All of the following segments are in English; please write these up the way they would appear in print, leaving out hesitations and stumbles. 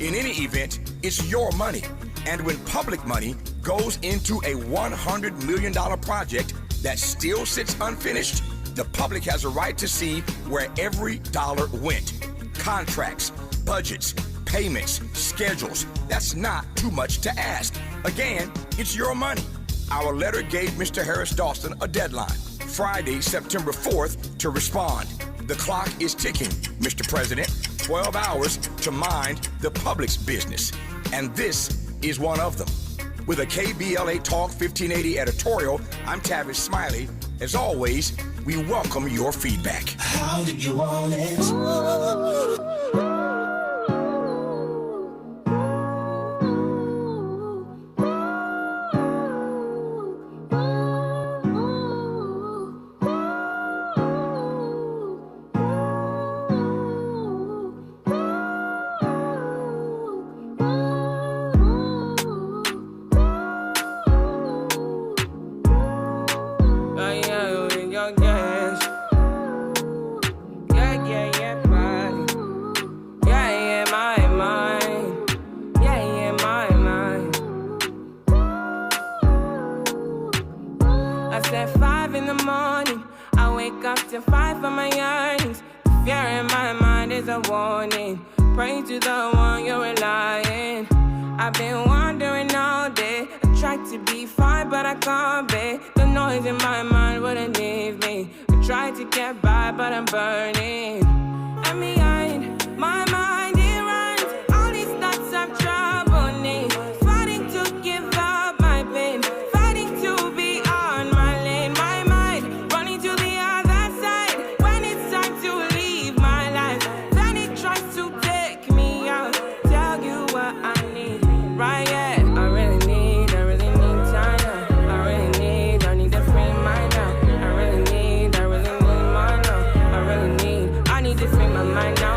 In any event, it's your money. And when public money goes into a $100 million project that still sits unfinished, the public has a right to see where every dollar went. Contracts, budgets, payments, schedules. That's not too much to ask. Again, it's your money. Our letter gave Mr. Harris Dawson a deadline, Friday, September 4th, to respond. The clock is ticking, Mr. President. 12 hours to mind the public's business. And this is one of them. With a KBLA Talk 1580 editorial, I'm Tavis Smiley. As always, we welcome your feedback. How did you want it?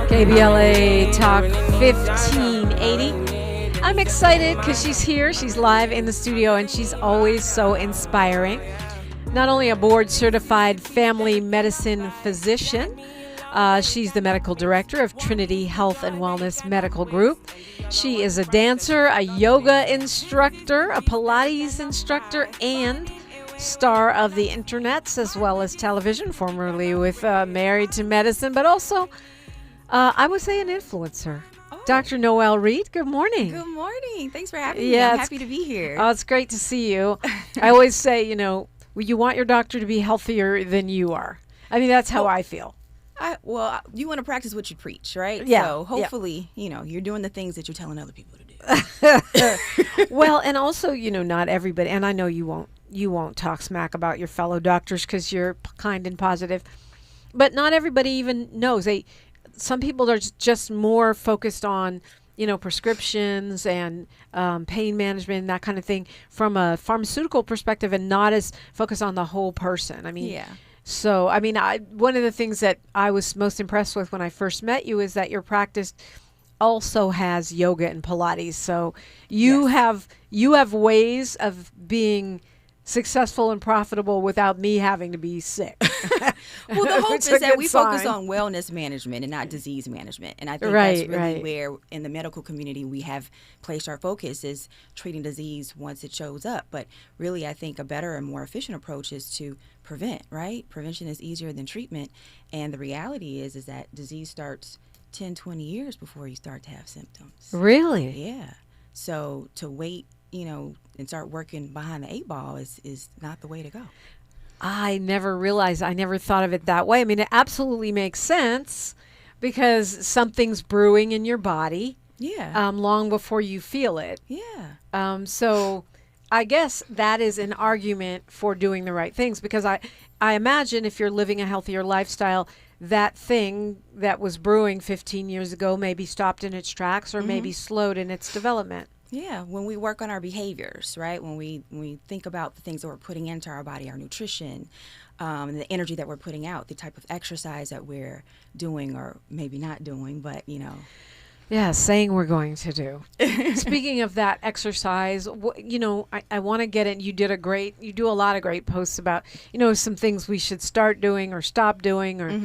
KBLA Talk 1580. I'm excited because she's here. She's live in the studio, and she's always so inspiring. Not only a board-certified family medicine physician, she's the medical director of Trinity Health and Wellness Medical Group. She is a dancer, a yoga instructor, a Pilates instructor, and star of the internets as well as television, formerly with Married to Medicine, but also I would say an influencer. Oh. Dr. Noelle Reid, good morning. Good morning. Thanks for having me. I'm happy to be here. Oh, it's great to see you. I always say, you want your doctor to be healthier than you are. I mean, that's how I feel. You want to practice what you preach, right? Yeah. So hopefully, you're doing the things that you're telling other people to do. Well, and also, not everybody, and I know you won't talk smack about your fellow doctors because you're kind and positive, but not everybody even knows. Some people are just more focused on, prescriptions and pain management and that kind of thing from a pharmaceutical perspective, and not as focused on the whole person. I mean, So, one of the things that I was most impressed with when I first met you is that your practice also has yoga and Pilates. So you have ways of being successful and profitable without me having to be sick. Well, the hope is that we focus on wellness management and not disease management. And I think that's really where in the medical community we have placed our focus is treating disease once it shows up. But really, I think a better and more efficient approach is to prevent, right? Prevention is easier than treatment. And the reality is that disease starts 10, 20 years before you start to have symptoms. Really? Yeah. So to wait, and start working behind the 8-ball is not the way to go. I never thought of it that way. I mean, it absolutely makes sense because something's brewing in your body. Yeah. Long before you feel it. Yeah. So I guess that is an argument for doing the right things, because I imagine if you're living a healthier lifestyle, that thing that was brewing 15 years ago maybe stopped in its tracks or maybe slowed in its development. Yeah, when we work on our behaviors, right? When we think about the things that we're putting into our body, our nutrition, the energy that we're putting out, the type of exercise that we're doing or maybe not doing, but Yeah, saying we're going to do. Speaking of that exercise, I want to get in. You do a lot of great posts about, some things we should start doing or stop doing, or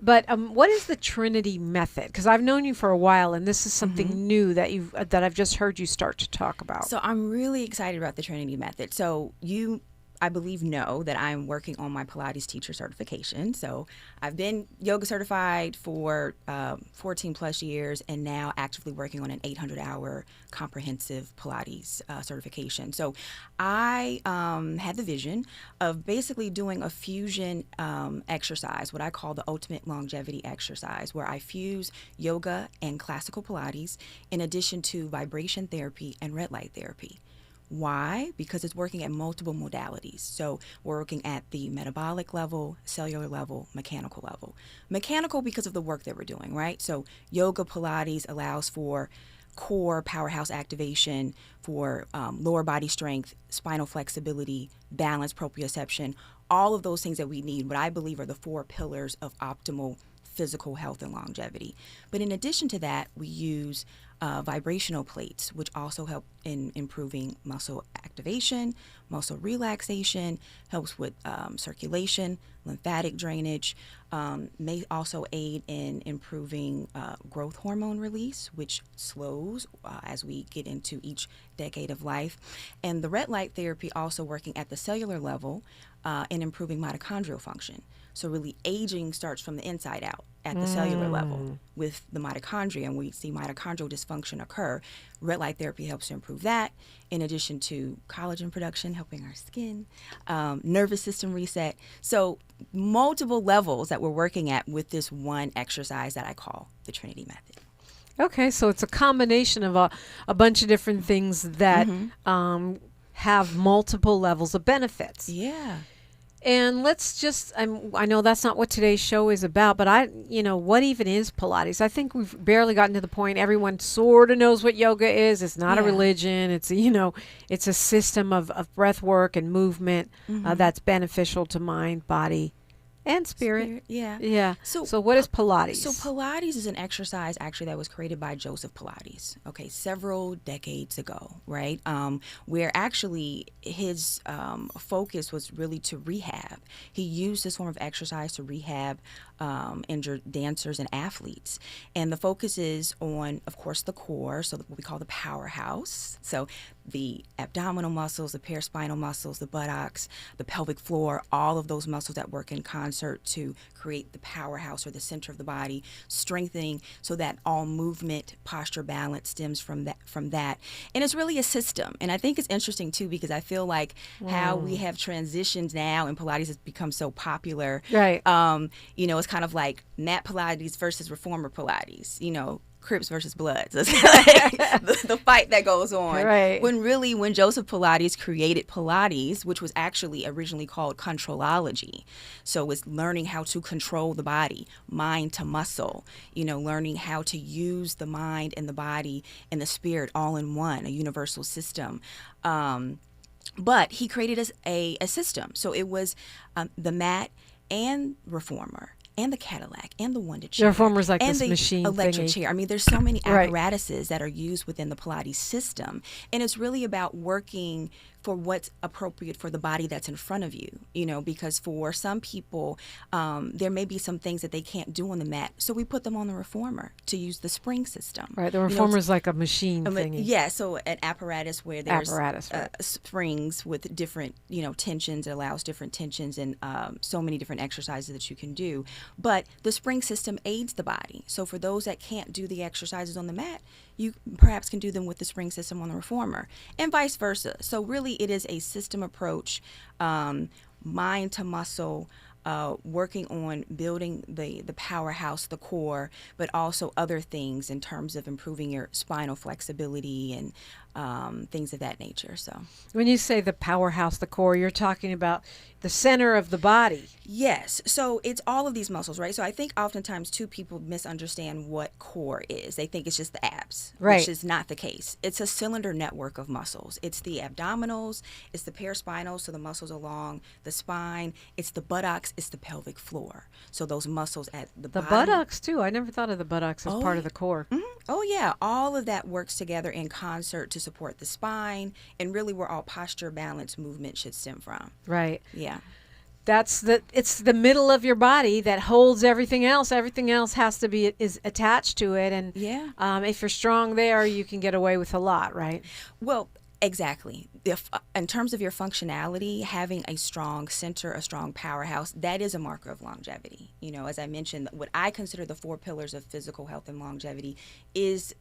But what is the Trinity method? Because I've known you for a while, and this is something new that I've just heard you start to talk about. So I'm really excited about the Trinity method. So I believe, know that I'm working on my Pilates teacher certification. So I've been yoga certified for 14 plus years, and now actively working on an 800-hour comprehensive Pilates certification. So I had the vision of basically doing a fusion exercise, what I call the ultimate longevity exercise, where I fuse yoga and classical Pilates in addition to vibration therapy and red light therapy. Why? Because it's working at multiple modalities. So we're working at the metabolic level, cellular level, mechanical level. Mechanical because of the work that we're doing, right? So yoga Pilates allows for core powerhouse activation, for lower body strength, spinal flexibility, balance, proprioception, all of those things that we need, what I believe are the 4 pillars of optimal physical health and longevity. But in addition to that, we use vibrational plates, which also help in improving muscle activation, muscle relaxation, helps with circulation, lymphatic drainage, may also aid in improving growth hormone release, which slows as we get into each decade of life. And the red light therapy also working at the cellular level and improving mitochondrial function. So really aging starts from the inside out at the cellular level with the mitochondria, and we see mitochondrial dysfunction occur. Red light therapy helps to improve that, in addition to collagen production, helping our skin, nervous system reset. So multiple levels that we're working at with this one exercise that I call the Trinity method. Okay, so it's a combination of a bunch of different things that have multiple levels of benefits. Yeah. And let's just, I know that's not what today's show is about, but what even is Pilates? I think we've barely gotten to the point. Everyone sort of knows what yoga is. It's not a religion. It's, it's a system of breath work and movement that's beneficial to mind, body, and spirit. Yeah. Yeah. So what is Pilates? So Pilates is an exercise actually that was created by Joseph Pilates, several decades ago, right? Where actually his focus was really to rehab. He used this form of exercise to rehab injured dancers and athletes. And the focus is on, of course, the core, so what we call the powerhouse. So the abdominal muscles, the paraspinal muscles, the buttocks, the pelvic floor, all of those muscles that work in concert to create the powerhouse or the center of the body, strengthening so that all movement, posture, balance stems from that. And it's really a system. And I think it's interesting too, because I feel like how we have transitioned now and Pilates has become so popular. Right. It's kind of like Nat Pilates versus Reformer Pilates, Crips versus Bloods. It's like the fight that goes on. Right. When Joseph Pilates created Pilates, which was actually originally called controlology. So it's learning how to control the body, mind to muscle, learning how to use the mind and the body and the spirit all in one, a universal system. But he created a system. So it was the mat and Reformer, and the Cadillac, and the Wonder Chair. The Reformer's like and this the machine electric thingy. chair. I mean, there's so many apparatuses that are used within the Pilates system. And it's really about working for what's appropriate for the body that's in front of you, because for some people, there may be some things that they can't do on the mat. So we put them on the Reformer to use the spring system. Right, the Reformer's like a machine thingy. Yeah, so an apparatus where there's springs with different, tensions. It allows different tensions and so many different exercises that you can do. But the spring system aids the body. So for those that can't do the exercises on the mat, you perhaps can do them with the spring system on the Reformer, and vice versa. So really it is a system approach, mind to muscle, working on building the powerhouse, the core, but also other things in terms of improving your spinal flexibility and things of that nature. So when you say the powerhouse, the core, you're talking about the center of the body. Yes. So it's all of these muscles, right? So I think oftentimes too people misunderstand what core is. They think it's just the abs, which is not the case. It's a cylinder network of muscles. It's the abdominals, it's the paraspinals, so the muscles along the spine, it's the buttocks, it's the pelvic floor. So those muscles at the bottom. The buttocks too. I never thought of the buttocks as part of the core. Mm-hmm. Oh yeah. All of that works together in concert to support the spine and really where all posture, balance, movement should stem from. Right. Yeah. it's the middle of your body that holds everything else. Everything else has to be is attached to it. And if you're strong there, you can get away with a lot, right? Well, exactly. In terms of your functionality, having a strong center, a strong powerhouse, that is a marker of longevity. As I mentioned, what I consider the 4 pillars of physical health and longevity is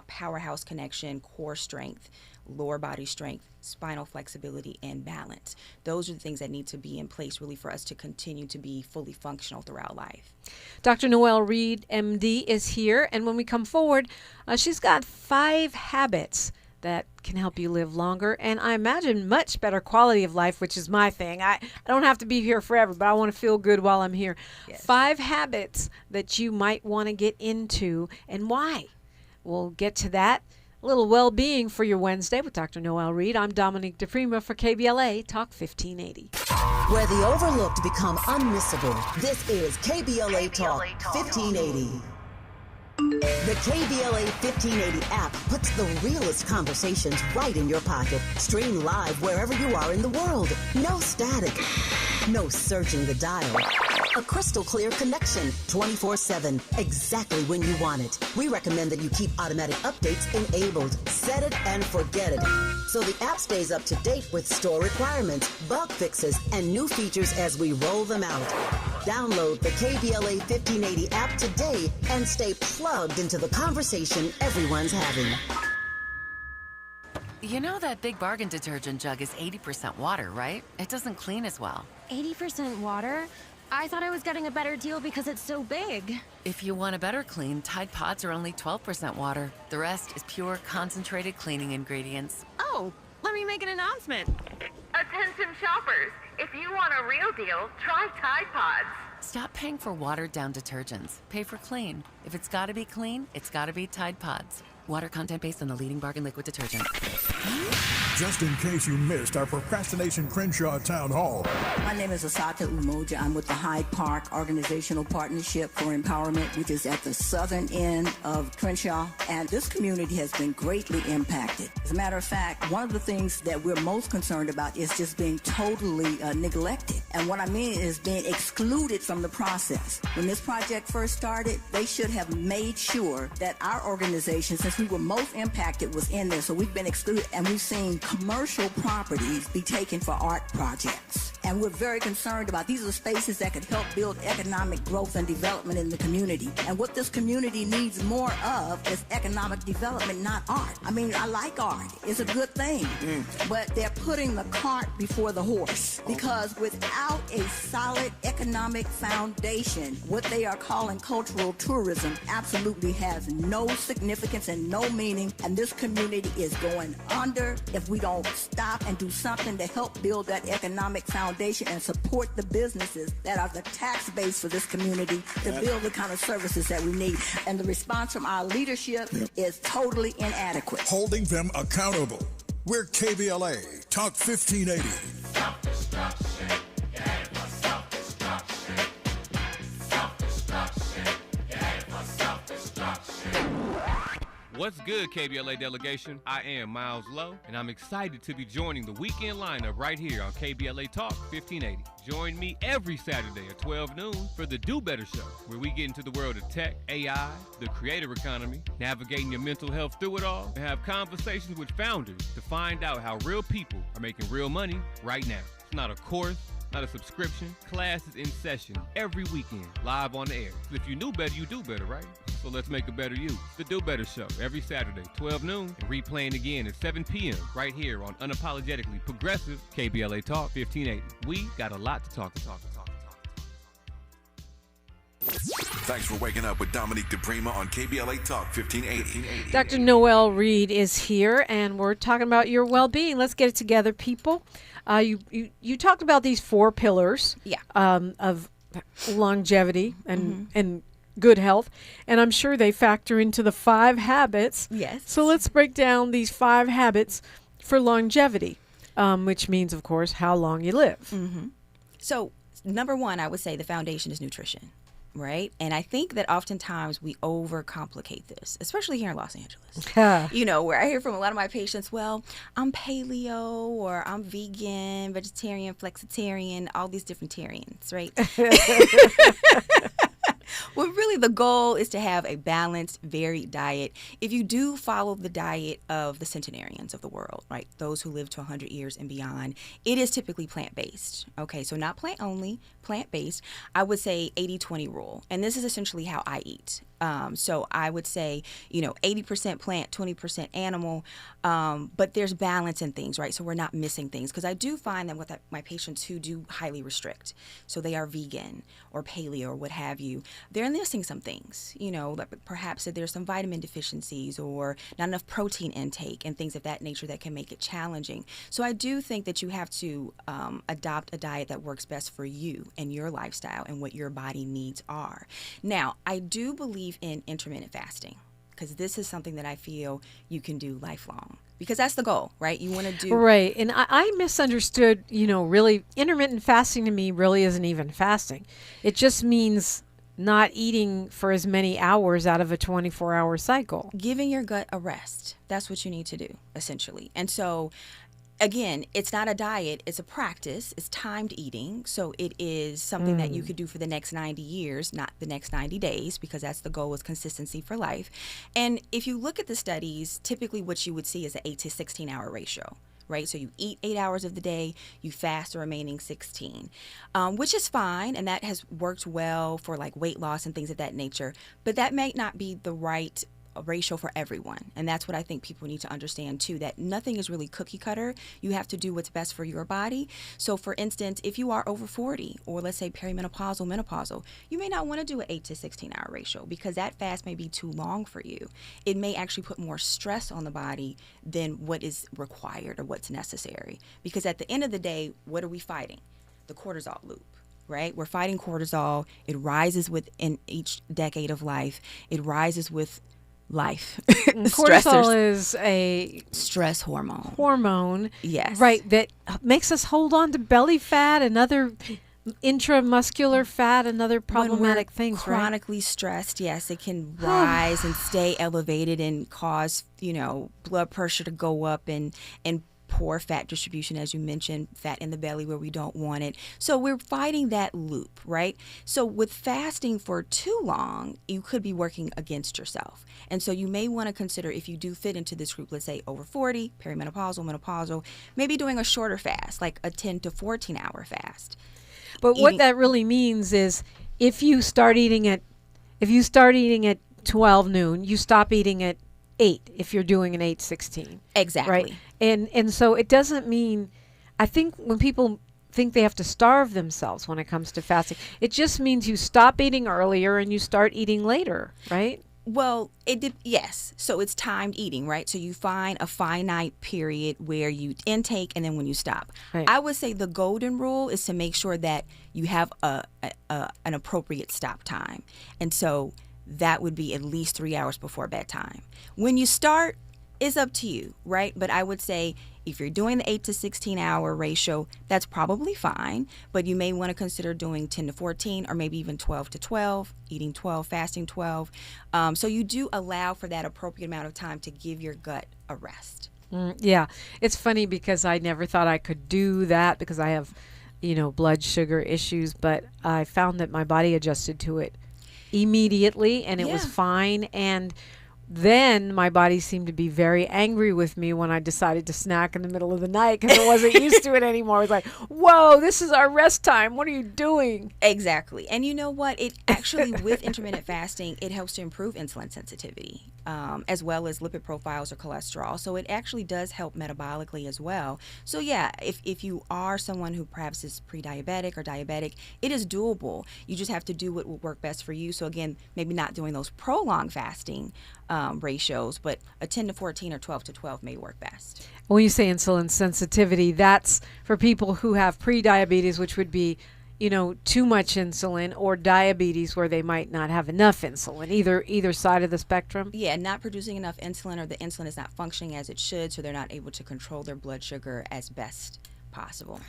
powerhouse connection, core strength, lower body strength, spinal flexibility, and balance. Those are the things that need to be in place really for us to continue to be fully functional throughout life. Dr. Noelle Reid, MD, is here. And when we come forward, she's got 5 habits that can help you live longer, and I imagine much better quality of life, which is my thing. I don't have to be here forever, but I want to feel good while I'm here. Yes. 5 habits that you might want to get into, and why. We'll get to that. A little well-being for your Wednesday with Dr. Noelle Reid. I'm Dominique DiPrima for KBLA Talk 1580. Where the overlooked become unmissable, this is KBLA Talk 1580. The KBLA 1580 app puts the realest conversations right in your pocket. Stream live wherever you are in the world. No static. No searching the dial. A crystal clear connection 24/7, exactly when you want it. We recommend that you keep automatic updates enabled. Set it and forget it. So the app stays up to date with store requirements, bug fixes, and new features as we roll them out. Download the KBLA 1580 app today and stay plugged into the conversation everyone's having. You know that Big Bargain detergent jug is 80% water, right? It doesn't clean as well. 80% water? I thought I was getting a better deal because it's so big. If you want a better clean, Tide Pods are only 12% water. The rest is pure, concentrated cleaning ingredients. Oh, let me make an announcement. Attention shoppers, if you want a real deal, try Tide Pods. Stop paying for watered-down detergents. Pay for clean. If it's gotta be clean, it's gotta be Tide Pods. Water content based on the leading bargain liquid detergent. Just in case you missed our Procrastination Crenshaw Town Hall. My name is Asata Umoja. I'm with the Hyde Park Organizational Partnership for Empowerment, which is at the southern end of Crenshaw. And this community has been greatly impacted. As a matter of fact, one of the things that we're most concerned about is just being totally neglected. And what I mean is being excluded from the process. When this project first started, they should have made sure that our organization, since we were most impacted, was in there. So we've been excluded, and we've seen commercial properties be taken for art projects. And we're very concerned about these are spaces that could help build economic growth and development in the community. And what this community needs more of is economic development, not art. I mean, I like art. It's a good thing. But they're putting the cart before the horse. Because without a solid economic foundation, what they are calling cultural tourism absolutely has no significance and no meaning. And this community is going under if we don't stop and do something to help build that economic foundation and support the businesses that are the tax base for this community to build the kind of services that we need. And the response from our leadership is totally inadequate. Holding them accountable. We're KBLA Talk 1580. Self-destruction. Yeah, for self-destruction. Self-destruction. Yeah, for self-destruction. What's good, KBLA delegation? I am Miles Lowe, and I'm excited to be joining the weekend lineup right here on KBLA Talk 1580. Join me every Saturday at 12 noon for the Do Better Show, where we get into the world of tech, AI, the creator economy, navigating your mental health through it all, and have conversations with founders to find out how real people are making real money right now. It's not a course, not a subscription. Classes in session every weekend, live on the air. So if you knew better, you do better, right? So let's make a better you. The Do Better Show, every Saturday, 12 noon, and replaying again at 7 p.m. right here on Unapologetically Progressive KBLA Talk 1580. We got a lot to talk. Thanks for waking up with Dominique DiPrima on KBLA Talk 1580. Dr. Noelle Reid is here, and we're talking about your well-being. Let's get it together, people. You talked about these 4 pillars of longevity and good health, and I'm sure they factor into the 5 habits. Yes. So let's break down these 5 habits for longevity, which means, of course, how long you live. So number 1, I would say the foundation is nutrition. right? And I think that oftentimes we overcomplicate this, especially here in Los Angeles. You know, where I hear from a lot of my patients, well, I'm paleo or I'm vegan, vegetarian, flexitarian, all these different tarians, right? Well, really, the goal is to have a balanced, varied diet. If you do follow the diet of the centenarians of the world, right, those who live to 100 years and beyond, it is typically plant-based. Okay, so not plant-only, plant-based. I would say 80-20 rule. And this is essentially how I eat. So I would say, 80% plant, 20% animal, but there's balance in things, right? So we're not missing things. Because I do find that with my patients who do highly restrict, so they are vegan or paleo or what have you, they're missing some things, like perhaps that there's some vitamin deficiencies or not enough protein intake and things of that nature that can make it challenging. So I do think that you have to adopt a diet that works best for you and your lifestyle and what your body needs are. Now, I do believe in intermittent fasting because this is something that I feel you can do lifelong because that's the goal, right? You want to do right. And I misunderstood, really intermittent fasting to me really isn't even fasting. It just means not eating for as many hours out of a 24-hour cycle. Giving your gut a rest. That's what you need to do, essentially. And so again, it's not a diet, it's a practice, it's timed eating. So it is something that you could do for the next 90 years, not the next 90 days, because that's the goal, is consistency for life. And if you look at the studies, typically what you would see is an 8 to 16 hour ratio. Right? So you eat 8 hours of the day, you fast the remaining 16, which is fine. And that has worked well for like weight loss and things of that nature. But that may not be the right ratio for everyone. And that's what I think people need to understand too, that nothing is really cookie cutter. You have to do what's best for your body. So for instance, if you are over 40 or let's say perimenopausal, menopausal, you may not want to do an 8 to 16 hour ratio because that fast may be too long for you. It may actually put more stress on the body than what is required or what's necessary. Because at the end of the day, what are we fighting? The cortisol loop. Right? We're fighting cortisol. It rises within each decade of life. It rises with life. Cortisol is a stress hormone. Yes. Right. That makes us hold on to belly fat and other intramuscular fat and other problematic things. Chronically stressed, yes, it can rise and stay elevated and cause, blood pressure to go up and poor fat distribution, as you mentioned, fat in the belly where we don't want it. So we're fighting that loop, right? So with fasting for too long, you could be working against yourself. And so you may want to consider, if you do fit into this group, let's say over 40, perimenopausal, menopausal, maybe doing a shorter fast, like a 10 to 14 hour fast. But what that really means is if you start eating at 12 noon, you stop eating at 8 if you're doing an 8-16. Exactly. Right? And so it doesn't mean, I think when people think they have to starve themselves when it comes to fasting, it just means you stop eating earlier and you start eating later, right? Well, yes. So it's timed eating, right? So you find a finite period where you intake and then when you stop. Right. I would say the golden rule is to make sure that you have an appropriate stop time. And so that would be at least 3 hours before bedtime. When you start, it's up to you, right? But I would say if you're doing the 8 to 16 hour ratio, that's probably fine. But you may want to consider doing 10 to 14 or maybe even 12 to 12, eating 12, fasting 12. So you do allow for that appropriate amount of time to give your gut a rest. Yeah. It's funny because I never thought I could do that because I have, blood sugar issues. But I found that my body adjusted to it immediately and it was fine. And then my body seemed to be very angry with me when I decided to snack in the middle of the night because I wasn't used to it anymore. I was like, whoa, this is our rest time. What are you doing? Exactly. And you know what? It actually, with intermittent fasting, it helps to improve insulin sensitivity as well as lipid profiles or cholesterol. So it actually does help metabolically as well. So yeah, if you are someone who perhaps is pre-diabetic or diabetic, it is doable. You just have to do what will work best for you. So again, maybe not doing those prolonged fasting ratios, but a 10 to 14 or 12 to 12 may work best. When you say insulin sensitivity, that's for people who have pre-diabetes, which would be, too much insulin, or diabetes where they might not have enough insulin, either side of the spectrum. Yeah, not producing enough insulin, or the insulin is not functioning as it should, so they're not able to control their blood sugar as best possible.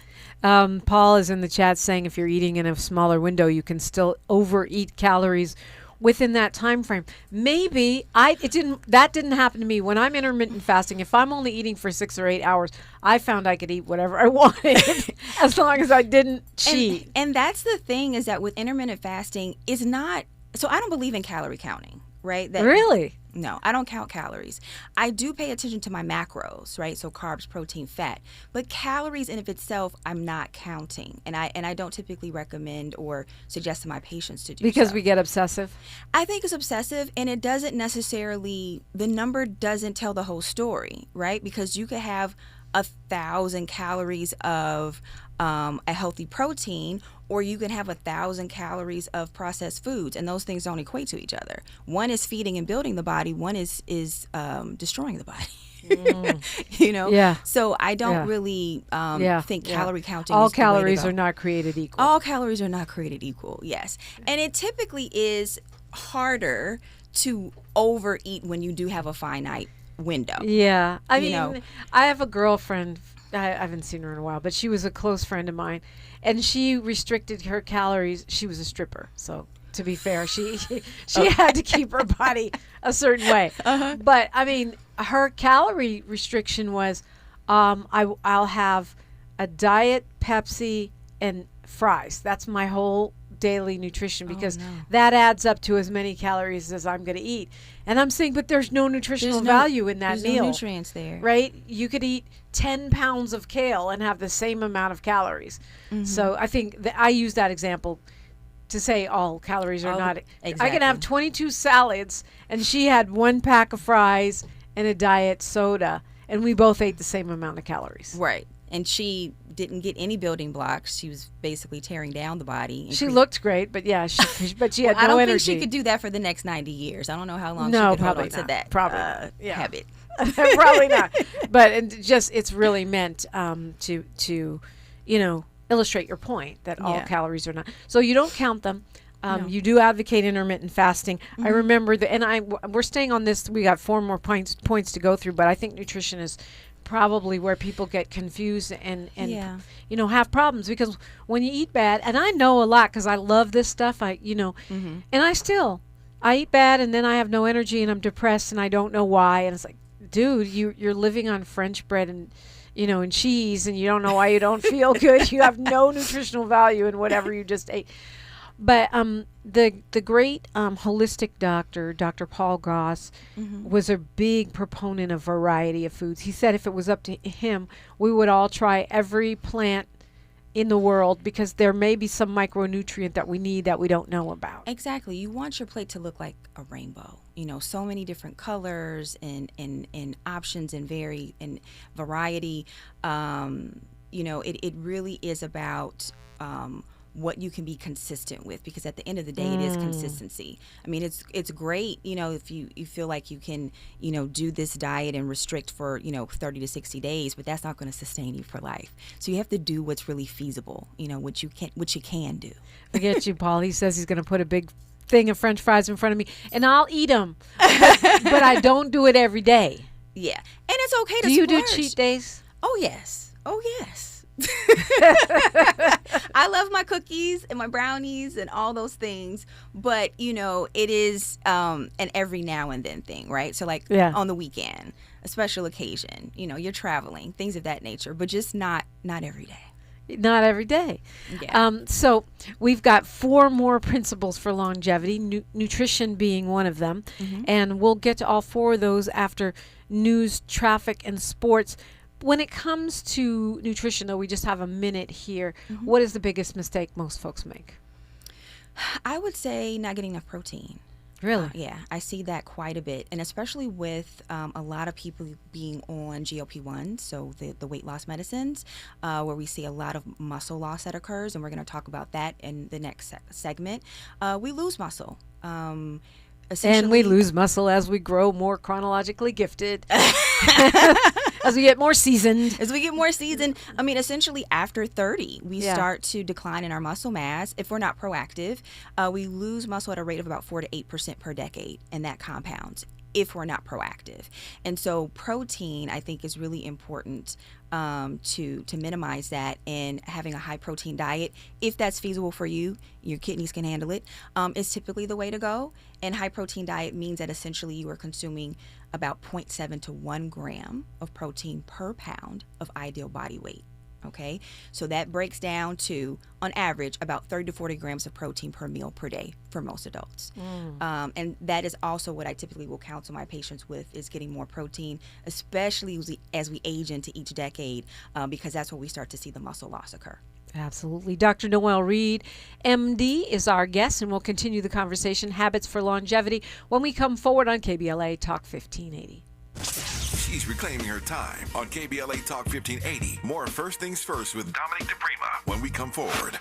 Paul is in the chat saying if you're eating in a smaller window, you can still overeat calories within that time frame. Maybe that didn't happen to me when I'm intermittent fasting. If I'm only eating for 6 or 8 hours, I found I could eat whatever I wanted as long as I didn't cheat. And that's the thing, is that with intermittent fasting is not, so I don't believe in calorie counting, right? Really? No, I don't count calories. I do pay attention to my macros, right? So carbs, protein, fat. But calories in of itself, I'm not counting. And I don't typically recommend or suggest to my patients to do Because so. we get obsessive? I think it's obsessive, and it doesn't necessarily, the number doesn't tell the whole story, right? Because you could have 1,000 calories of a healthy protein, or you can have 1,000 calories of processed foods, and those things don't equate to each other. One is feeding and building the body. One is destroying the body. You know. Yeah. So I don't really think calorie counting. All is the way to calories go. are not created equal. All calories are not created equal. Yes, and it typically is harder to overeat when you do have a finite window. Yeah. I mean, know? I have a girlfriend. I haven't seen her in a while, but she was a close friend of mine, and she restricted her calories. She was a stripper, so to be fair, she had to keep her body a certain way. But I mean, her calorie restriction was, I'll have a diet Pepsi and fries. That's my whole daily nutrition, because that adds up to as many calories as I'm going to eat. And I'm saying, but there's no nutritional value in that meal. There's no nutrients there. Right? You could eat 10 pounds of kale and have the same amount of calories. So I think that I use that example to say all calories are not. Exactly. I can have 22 salads, and she had 1 pack of fries and a diet soda, and we both ate the same amount of calories. Right. And she didn't get any building blocks. She was basically tearing down the body. She looked great, but yeah, but she had no energy. I don't think she could do that for the next 90 years. I don't know how long she could hold on to that habit. Probably not. But it's really meant to illustrate your point that all calories are not. So you don't count them. You do advocate intermittent fasting. I remember we're staying on this. We got 4 more points to go through, but I think nutrition is probably where people get confused and have problems, because when you eat bad, and I know a lot because I love this stuff, and I eat bad, and then I have no energy, and I'm depressed, and I don't know why, and it's like, dude, you're living on French bread and and cheese, and you don't know why you don't feel good. You have no nutritional value in whatever you just ate. But the great holistic doctor, Dr. Paul Goss, was a big proponent of variety of foods. He said if it was up to him, we would all try every plant in the world, because there may be some micronutrient that we need that we don't know about. Exactly. You want your plate to look like a rainbow. So many different colors and options and variety. It really is about what you can be consistent with, because at the end of the day, it is consistency. I mean, it's great, if you feel like you can, do this diet and restrict for, 30 to 60 days, but that's not going to sustain you for life. So you have to do what's really feasible, what you can do. Forget you, Paul. He says he's going to put a big thing of French fries in front of me, and I'll eat them, but I don't do it every day. Yeah. And it's okay to Do you splurge. do cheat days? Oh, yes. I love my cookies and my brownies and all those things, but it is an every now and then thing, right? So like on the weekend, a special occasion, you're traveling, things of that nature, but just not every day. Not every day. Yeah. So we've got 4 more principles for longevity, nutrition being one of them, and we'll get to all 4 of those after news, traffic, and sports. When it comes to nutrition, though, we just have a minute here. What is the biggest mistake most folks make? I would say not getting enough protein. Really? Yeah, I see that quite a bit, and especially with a lot of people being on GLP-1, so the weight loss medicines, where we see a lot of muscle loss that occurs, and we're going to talk about that in the next segment. We lose muscle. And we lose muscle as we grow more chronologically gifted. As we get more seasoned. I mean, essentially after 30, we start to decline in our muscle mass. If we're not proactive, we lose muscle at a rate of about 4 to 8% per decade, and that compounds. if we're not proactive. And so protein, I think, is really important to minimize that, and having a high protein diet, if that's feasible for you, your kidneys can handle it, is typically the way to go. And high protein diet means that essentially you are consuming about 0.7 to 1 gram of protein per pound of ideal body weight. Okay, so that breaks down to, on average, about 30 to 40 grams of protein per meal per day for most adults. And that is also what I typically will counsel my patients with, is getting more protein, especially as we age into each decade, because that's where we start to see the muscle loss occur. Absolutely. Dr. Noelle Reid, MD, is our guest, and we'll continue the conversation, Habits for Longevity, when we come forward on KBLA Talk 1580. She's reclaiming her time on KBLA Talk 1580. More First Things First with Dominique DiPrima when we come forward.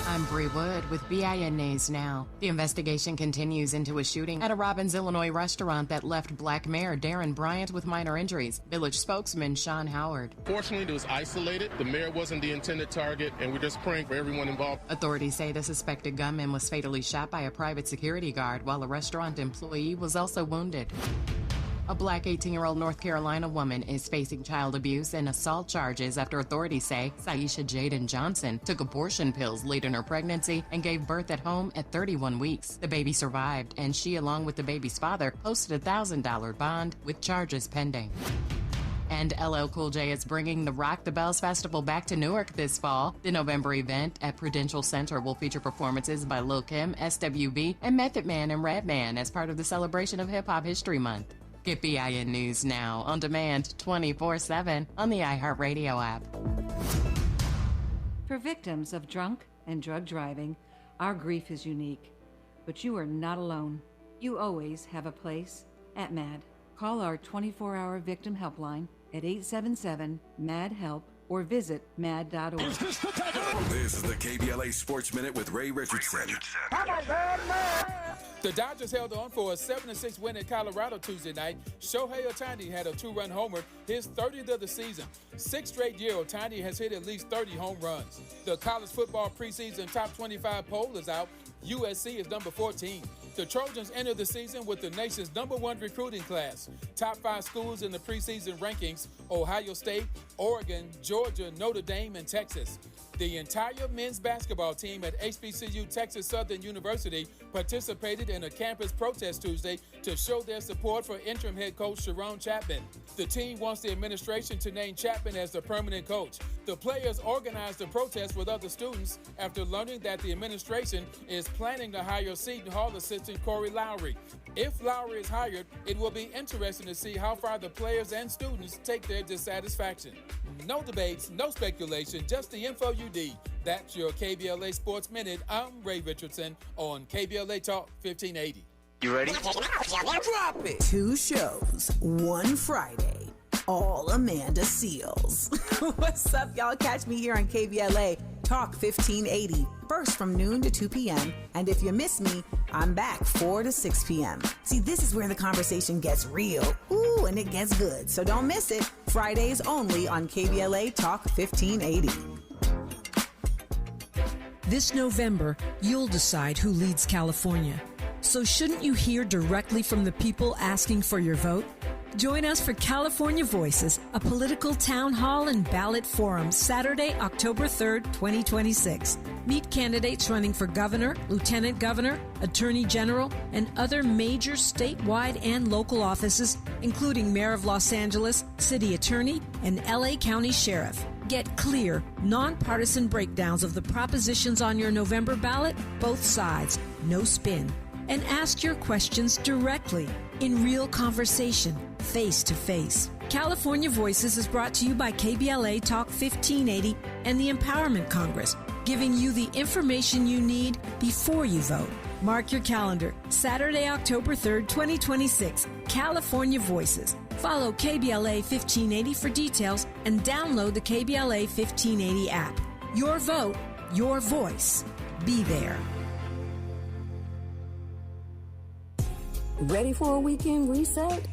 I'm Bree Wood with BIN News Now. The investigation continues into a shooting at a Robbins, Illinois restaurant that left Black Mayor Darren Bryant with minor injuries. Village spokesman Sean Howard. Fortunately, it was isolated. The mayor wasn't the intended target, and we're just praying for everyone involved. Authorities say the suspected gunman was fatally shot by a private security guard, while a restaurant employee was also wounded. A black 18-year-old North Carolina woman is facing child abuse and assault charges after authorities say Saisha Jaden Johnson took abortion pills late in her pregnancy and gave birth at home at 31 weeks. The baby survived, and she, along with the baby's father, posted a $1,000 bond with charges pending. And LL Cool J is bringing the Rock the Bells Festival back to Newark this fall. The November event at Prudential Center will feature performances by Lil' Kim, SWV, and Method Man and Redman as part of the celebration of Hip Hop History Month. Get BIN News Now on demand 24/7 on the iHeartRadio app. For victims of drunk and drug driving, our grief is unique. But you are not alone. You always have a place at MAD. Call our 24-hour victim helpline at 877-MAD-HELP or visit mad.org. This is the KBLA Sports Minute with Ray Richardson. The Dodgers held on for a 7-6 win at Colorado Tuesday night. Shohei Ohtani had a 2-run homer, his 30th of the season. 6th straight year, Ohtani has hit at least 30 home runs. The college football preseason top 25 poll is out. USC is number 14. The Trojans enter the season with the nation's #1 recruiting class. Top 5 schools in the preseason rankings: Ohio State, Oregon, Georgia, Notre Dame, and Texas. The entire men's basketball team at HBCU Texas Southern University participated in a campus protest Tuesday to show their support for interim head coach Sharon Chapman. The team wants the administration to name Chapman as the permanent coach. The players organized the protest with other students after learning that the administration is planning to hire Seton Hall assistant Corey Lowry. If Lowry is hired, it will be interesting to see how far the players and students take their dissatisfaction. No debates, no speculation, just the info you need. That's your KBLA Sports Minute. I'm Ray Richardson on KBLA Talk 1580. You ready? Drop it. 2 shows, 1 Friday. All Amanda Seals. What's up, y'all? Catch me here on KBLA Talk 1580. First from noon to 2 p.m. And if you miss me, I'm back 4 to 6 p.m. See, this is where the conversation gets real. Ooh, and it gets good. So don't miss it. Fridays only on KBLA Talk 1580. This November, you'll decide who leads California. So shouldn't you hear directly from the people asking for your vote? Join us for California Voices, a political town hall and ballot forum, Saturday, October 3rd, 2026. Meet candidates running for governor, lieutenant governor, attorney general, and other major statewide and local offices, including mayor of Los Angeles, city attorney, and LA County sheriff. Get clear, nonpartisan breakdowns of the propositions on your November ballot, both sides, no spin. And ask your questions directly, in real conversation, face to face. California Voices is brought to you by KBLA Talk 1580 and the Empowerment Congress, giving you the information you need before you vote. Mark your calendar, Saturday, October 3rd, 2026, California Voices. Follow KBLA 1580 for details and download the KBLA 1580 app. Your vote, your voice. Be there. Ready for a weekend reset?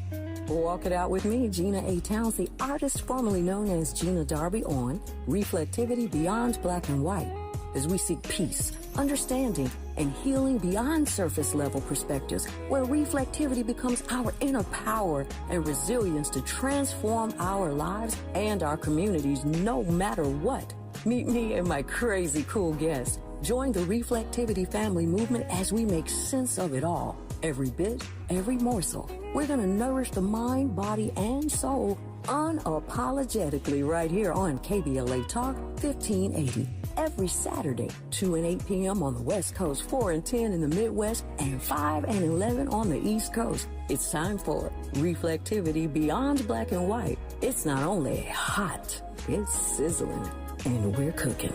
Walk it out with me, Gina A. Townsend, artist formerly known as Gina Darby on Reflectivity Beyond Black and White. as we seek peace, understanding, and healing beyond surface level perspectives, where reflectivity becomes our inner power and resilience to transform our lives and our communities no matter what. Meet me and my crazy cool guests. Join the Reflectivity family movement as we make sense of it all. Every bit, every morsel. We're going to nourish the mind, body, and soul unapologetically right here on KBLA Talk 1580. Every Saturday, 2 and 8 p.m. on the West Coast, 4 and 10 in the Midwest, and 5 and 11 on the East Coast. It's time for Reflectivity Beyond Black and White. It's not only hot, it's sizzling, and we're cooking.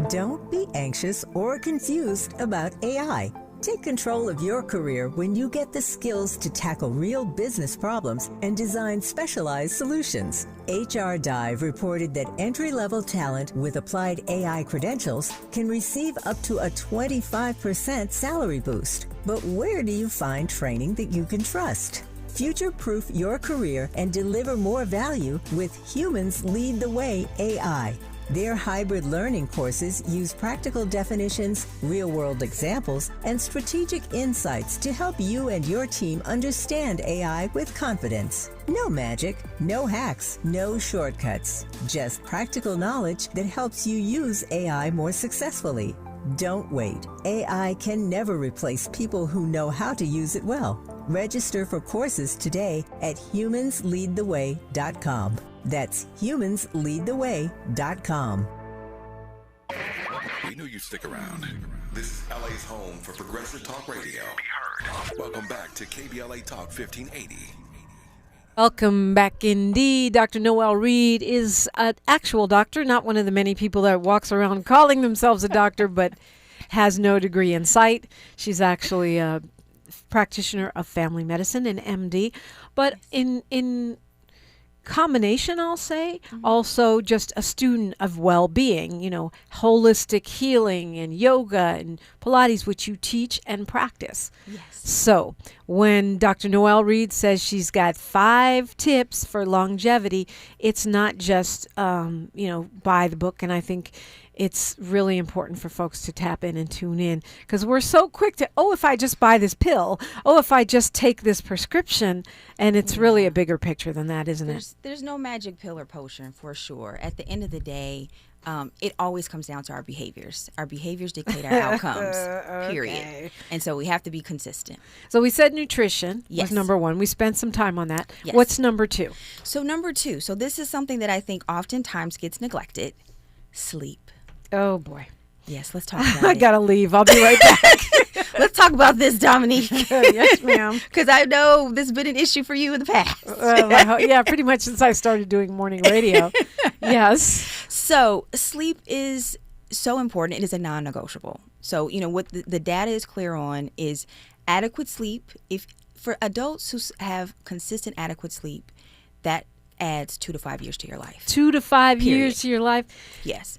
Don't be anxious or confused about AI. Take control of your career when you get the skills to tackle real business problems and design specialized solutions. HR Dive reported that entry-level talent with applied AI credentials can receive up to a 25% salary boost. But where do you find training that you can trust? Future-proof your career and deliver more value with Humans Lead the Way AI. Their hybrid learning courses use practical definitions, real-world examples, and strategic insights to help you and your team understand AI with confidence. No magic, no hacks, no shortcuts. Just practical knowledge that helps you use AI more successfully. Don't wait. AI can never replace people who know how to use it well. Register for courses today at humansleadtheway.com. That's humansleadtheway.com. We knew you'd stick around. This is LA's home for Progressive Talk Radio. Be heard. Welcome back to KBLA Talk 1580. Welcome back indeed. Dr. Noelle Reid is an actual doctor, not one of the many people that walks around calling themselves a doctor, but has no degree in sight. She's actually a practitioner of family medicine, an MD. But in combination, I'll say, also just a student of well-being, holistic healing and yoga and Pilates, which you teach and practice. Yes. So when Dr. Noelle Reid says she's got 5 tips for longevity, it's not just, by the book. And I think it's really important for folks to tap in and tune in, because we're so quick to, if I just buy this pill, if I just take this prescription, and it's really a bigger picture than that, isn't it? There's no magic pill or potion for sure. At the end of the day, it always comes down to our behaviors. Our behaviors dictate our outcomes, period. And so we have to be consistent. So we said nutrition was number 1. We spent some time on that. Yes. What's number 2? So number 2, so this is something that I think oftentimes gets neglected: sleep. Oh, boy. Yes, let's talk about it. I got to leave. I'll be right back. Let's talk about this, Dominique. Yes, ma'am. Because I know this has been an issue for you in the past. Yeah, pretty much since I started doing morning radio. Yes. So sleep is so important. It is a non-negotiable. So, what the data is clear on is adequate sleep. If for adults who have consistent adequate sleep, that adds 2 to 5 years to your life. 2 to 5 Period. years to your life? Yes.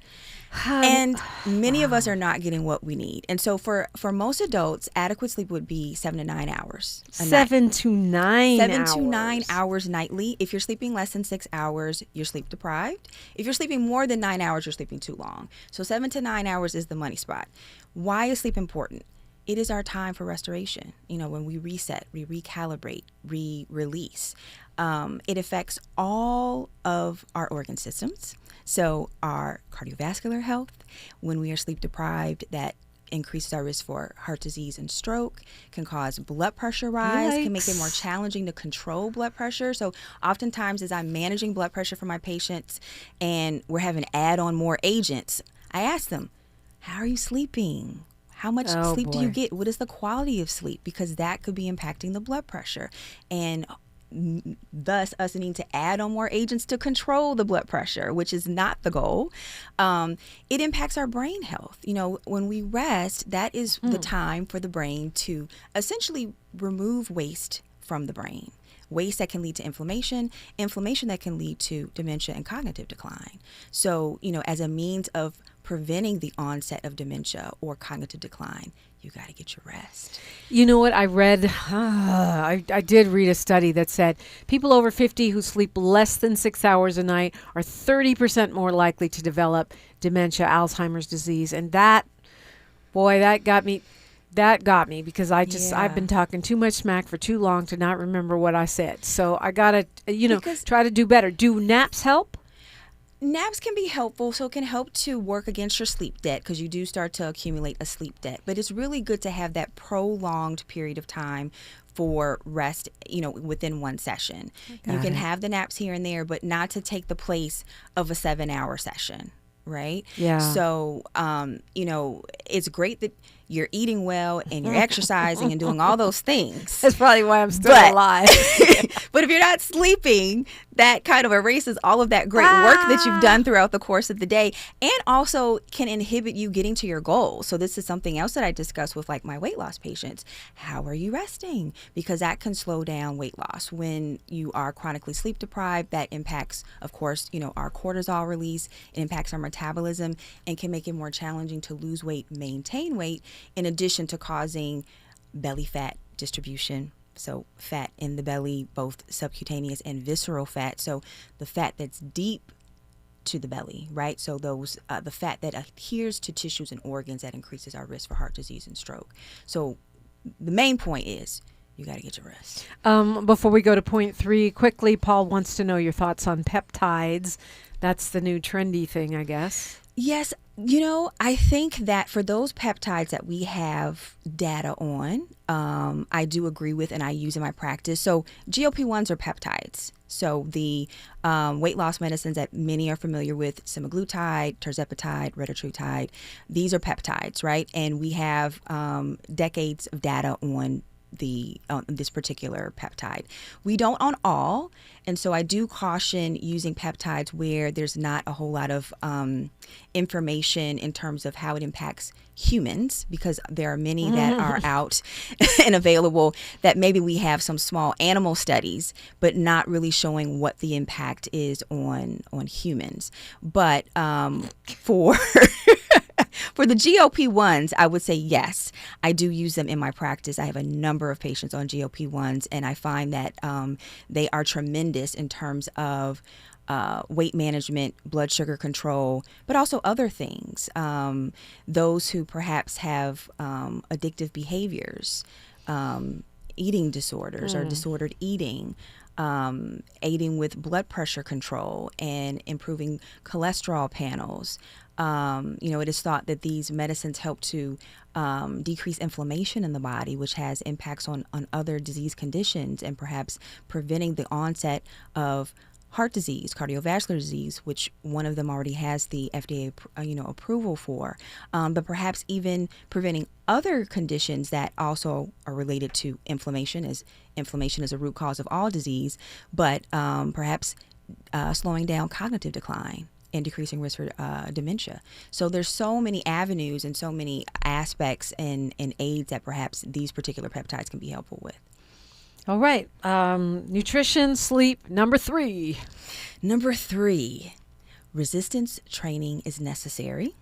And many of us are not getting what we need. And so for most adults, adequate sleep would be 7 to 9 hours. 7 to 9 7 hours. to 9 hours nightly. If you're sleeping less than 6 hours, you're sleep deprived. If you're sleeping more than 9 hours, you're sleeping too long. So 7 to 9 hours is the money spot. Why is sleep important? It is our time for restoration. When we reset, we recalibrate, release. It affects all of our organ systems. So our cardiovascular health, when we are sleep deprived, that increases our risk for heart disease and stroke, can cause blood pressure rise, can make it more challenging to control blood pressure. So oftentimes as I'm managing blood pressure for my patients and we're having to add on more agents, I ask them, how are you sleeping? How much sleep do you get? What is the quality of sleep? Because that could be impacting the blood pressure. And thus us needing to add on more agents to control the blood pressure, which is not the goal. It impacts our brain health. When we rest, that is the time for the brain to essentially remove waste from the brain. Waste that can lead to inflammation that can lead to dementia and cognitive decline. So, as a means of preventing the onset of dementia or cognitive decline, you got to get your rest. You know what I read? I did read a study that said people over 50 who sleep less than 6 hours a night are 30% more likely to develop dementia, Alzheimer's disease. And that got me. That got me because I've been talking too much smack for too long to not remember what I said. So I got to, try to do better. Do naps help? Naps can be helpful, so it can help to work against your sleep debt because you do start to accumulate a sleep debt. But it's really good to have that prolonged period of time for rest, within one session. You can have the naps here and there, but not to take the place of a 7-hour session, right? Yeah. So, it's great that you're eating well and you're exercising and doing all those things. That's probably why I'm still alive. But if you're not sleeping, that kind of erases all of that great work that you've done throughout the course of the day, and also can inhibit you getting to your goals. So this is something else that I discuss with my weight loss patients. How are you resting? Because that can slow down weight loss. When you are chronically sleep deprived, that impacts, of course, our cortisol release. It impacts our metabolism and can make it more challenging to lose weight, maintain weight, in addition to causing belly fat distribution. So fat in the belly, both subcutaneous and visceral fat. So the fat that's deep to the belly, right? So those the fat that adheres to tissues and organs, that increases our risk for heart disease and stroke. So the main point is you got to get your rest. Before we go to point 3, quickly, Paul wants to know your thoughts on peptides. That's the new trendy thing, I guess. Yes. I think that for those peptides that we have data on, I do agree with and I use in my practice. So GLP-1s are peptides. So the weight loss medicines that many are familiar with, semaglutide, tirzepatide, retatrutide, these are peptides, right? And we have decades of data on this particular peptide. We don't on all, and so I do caution using peptides where there's not a whole lot of information in terms of how it impacts humans, because there are many that are out and available that maybe we have some small animal studies, but not really showing what the impact is on humans. But for For the GLP-1s, I would say yes, I do use them in my practice. I have a number of patients on GLP-1s, and I find that they are tremendous in terms of weight management, blood sugar control, but also other things. Those who perhaps have addictive behaviors, eating disorders or disordered eating, aiding with blood pressure control and improving cholesterol panels. It is thought that these medicines help to decrease inflammation in the body, which has impacts on other disease conditions and perhaps preventing the onset of heart disease, cardiovascular disease, which one of them already has the FDA, approval for, but perhaps even preventing other conditions that also are related to inflammation, as inflammation is a root cause of all disease, but perhaps slowing down cognitive decline and decreasing risk for dementia. So there's so many avenues and so many aspects and aids that perhaps these particular peptides can be helpful with. All right. Nutrition, sleep, number 3. Number 3, resistance training is necessary.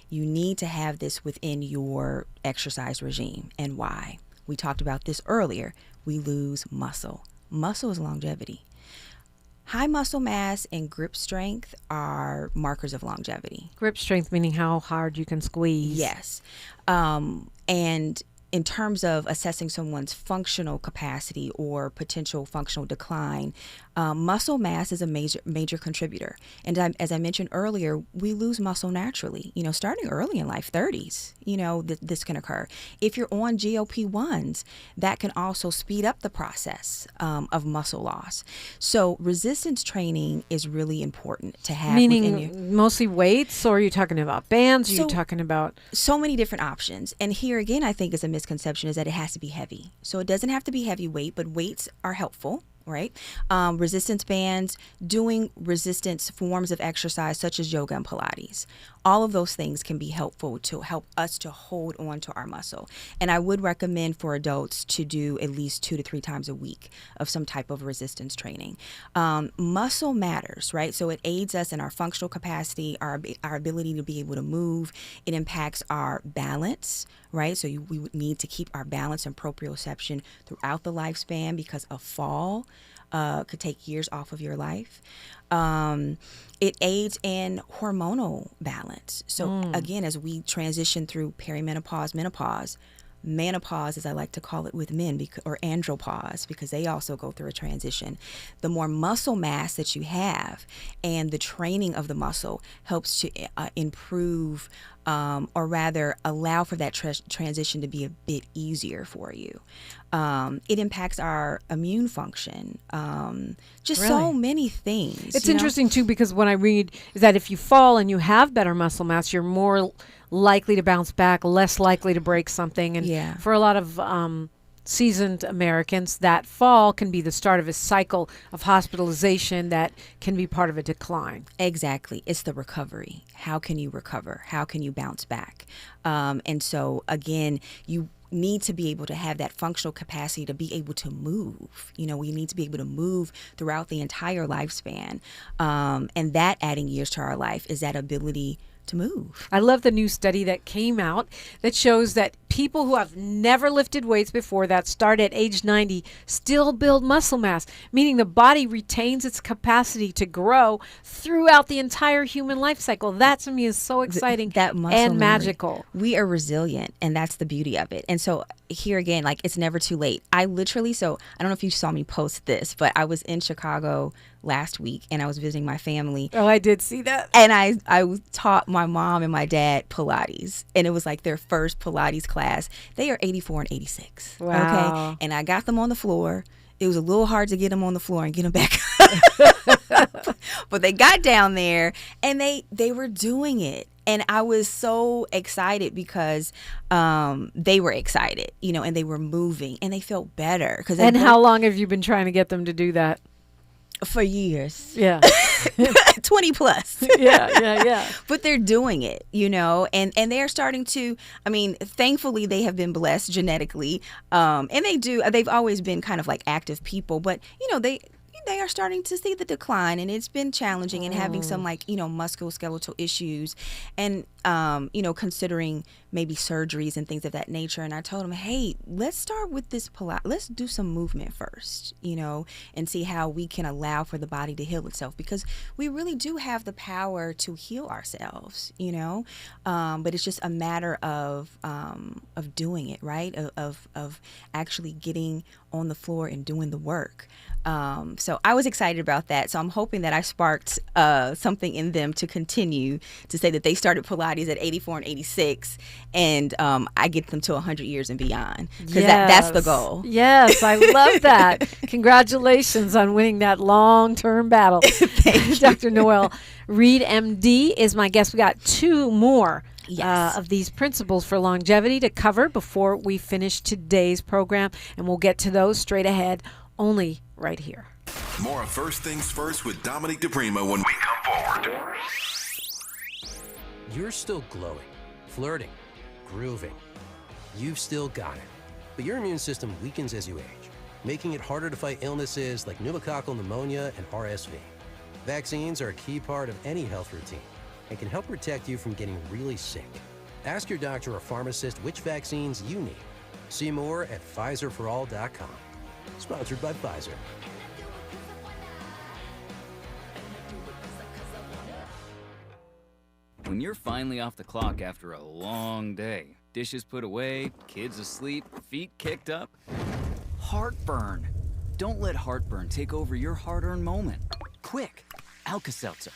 You need to have this within your exercise regime. And why? We talked about this earlier. We lose muscle. Muscle is longevity. High muscle mass and grip strength are markers of longevity. Grip strength meaning how hard you can squeeze. Yes. And in terms of assessing someone's functional capacity or potential functional decline, muscle mass is a major contributor. And as I mentioned earlier, we lose muscle naturally, starting early in life, 30s, this can occur. If you're on GLP-1s, that can also speed up the process of muscle loss. So resistance training is really important to have. Meaning mostly weights, or are you talking about bands? Are you talking about? So many different options. And here again, I think is a misconception is that it has to be heavy. So it doesn't have to be heavy weight, but weights are helpful. Right? Resistance bands, doing resistance forms of exercise such as yoga and Pilates. all of those things can be helpful to help us to hold on to our muscle. And I would recommend for adults to do at least 2 to 3 times a week of some type of resistance training. Muscle matters, right? So it aids us in our functional capacity, our ability to be able to move. It impacts our balance, right? So we would need to keep our balance and proprioception throughout the lifespan, because a fall could take years off of your life. It aids in hormonal balance. So again, as we transition through perimenopause, menopause, as I like to call it with men, or andropause, because they also go through a transition. The more muscle mass that you have and the training of the muscle helps to improve, or rather allow for that transition to be a bit easier for you. It impacts our immune function, so many things. It's interesting too, because when I read is that if you fall and you have better muscle mass, you're more likely to bounce back, less likely to break something. And for a lot of seasoned Americans, that fall can be the start of a cycle of hospitalization that can be part of a decline. Exactly. It's the recovery. How can you recover? How can you bounce back? And so, again, you need to be able to have that functional capacity to be able to move. We need to be able to move throughout the entire lifespan. And that adding years to our life is that ability to move. I love the new study that came out that shows that people who have never lifted weights before, that start at age 90, still build muscle mass, meaning the body retains its capacity to grow throughout the entire human life cycle. That to me is so exciting that muscle and memory. magical. We are resilient, and that's the beauty of it. And so here again, it's never too late. I literally, I don't know if you saw me post this, but I was in Chicago last week and I was visiting my family. Oh, I did see that. And I taught my mom and my dad Pilates, and it was like their first Pilates class. They are 84 and 86. Wow. Okay. And I got them on the floor. It was a little hard to get them on the floor and get them back up. But they got down there and they were doing it. And I was so excited because they were excited, and they were moving and they felt better. And how long have you been trying to get them to do that? For years. Yeah. 20 plus. Yeah. But they're doing it, and they're starting to, thankfully they have been blessed genetically. And they've always been kind of like active people, but they are starting to see the decline, and it's been challenging and having some musculoskeletal issues, and considering maybe surgeries and things of that nature. And I told him, hey, let's start with this Pilates. Let's do some movement first, and see how we can allow for the body to heal itself, because we really do have the power to heal ourselves, but it's just a matter of doing it, right? Of actually getting on the floor and doing the work. So I was excited about that. So I'm hoping that I sparked something in them to continue to say that they started Pilates at 84 and 86, and I get them to 100 years and beyond, because that's the goal. Yes, I love that. Congratulations on winning that long-term battle. Dr. Noelle Reid, MD, is my guest. We got 2 more of these principles for longevity to cover before we finish today's program, and we'll get to those straight ahead, only right here. More First Things First with Dominique DiPrima when we come forward. You're still glowing, flirting, grooving. You've still got it. But your immune system weakens as you age, making it harder to fight illnesses like pneumococcal pneumonia and RSV. Vaccines are a key part of any health routine and can help protect you from getting really sick. Ask your doctor or pharmacist which vaccines you need. See more at PfizerForAll.com. Sponsored by Pfizer. When you're finally off the clock after a long day, dishes put away, kids asleep, feet kicked up, heartburn. Don't let heartburn take over your hard-earned moment. Quick, Alka-Seltzer.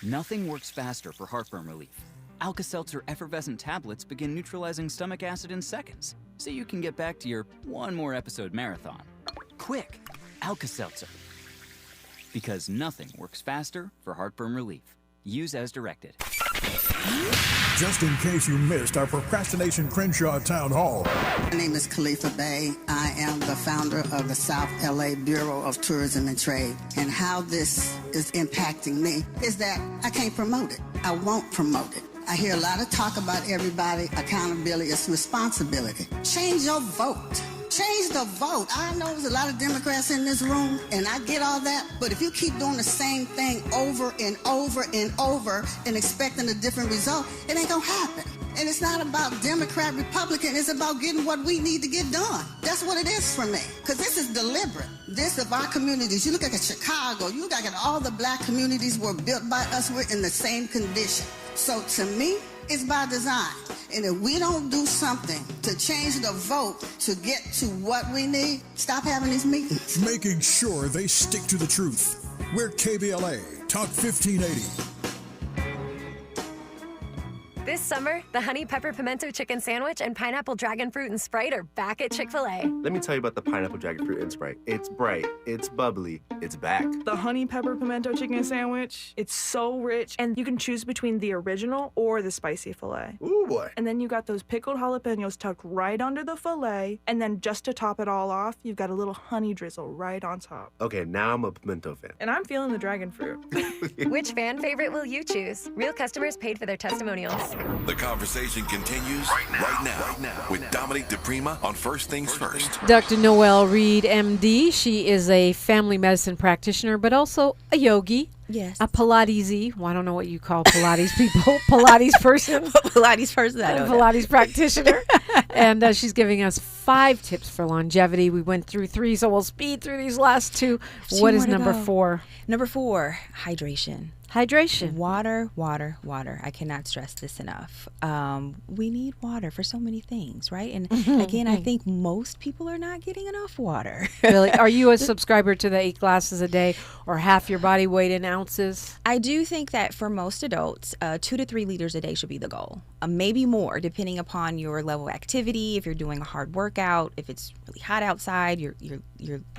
Nothing works faster for heartburn relief. Alka-Seltzer effervescent tablets begin neutralizing stomach acid in seconds, so you can get back to your one more episode marathon. Quick, Alka-Seltzer. Because nothing works faster for heartburn relief. Use as directed. Just in case you missed our Procrastination Crenshaw Town Hall. My name is Khalifa Bey. I am the founder of the South LA Bureau of Tourism and Trade. And how this is impacting me is that I can't promote it. I won't promote it. I hear a lot of talk about everybody. Accountability is responsibility. Change your vote. Change the vote. I know there's a lot of Democrats in this room, and I get all that, but if you keep doing the same thing over and over and over and expecting a different result, it ain't gonna happen. And it's not about Democrat, Republican, it's about getting what we need to get done. That's what it is for me, because this is deliberate. This of our communities, you look at Chicago, you look at all the black communities were built by us, we're in the same condition. So to me, it's by design. And if we don't do something to change the vote to get to what we need, stop having these meetings. Making sure they stick to the truth. We're KBLA Talk 1580. This summer, the Honey Pepper Pimento Chicken Sandwich and Pineapple Dragon Fruit and Sprite are back at Chick-fil-A. Let me tell you about the Pineapple Dragon Fruit and Sprite. It's bright, it's bubbly, it's back. The Honey Pepper Pimento Chicken Sandwich, it's so rich, and you can choose between the original or the spicy filet. Ooh, boy. And then you got those pickled jalapenos tucked right under the filet, and then just to top it all off, you've got a little honey drizzle right on top. Okay, now I'm a pimento fan. And I'm feeling the dragon fruit. Which fan favorite will you choose? Real customers paid for their testimonials. The conversation continues right now with Dominique DiPrima on First Things First. Dr. Noelle Reid, MD. She is a family medicine practitioner, but also a yogi. Yes. A Pilates-y. Well, I don't know what you call Pilates people. Pilates person. Pilates person. I don't know. Pilates practitioner. And she's giving us 5 tips for longevity. We went through 3, so we'll speed through these last 2. What is number 4? Number 4, hydration. Hydration. Water, water, water. I cannot stress this enough. We need water for so many things, right? And again, I think most people are not getting enough water. Really? Are you a subscriber to the 8 glasses a day or half your body weight in ounces? I do think that for most adults, 2 to 3 liters a day should be the goal. Maybe more, depending upon your level of activity. If you're doing a hard workout, if it's really hot outside, you're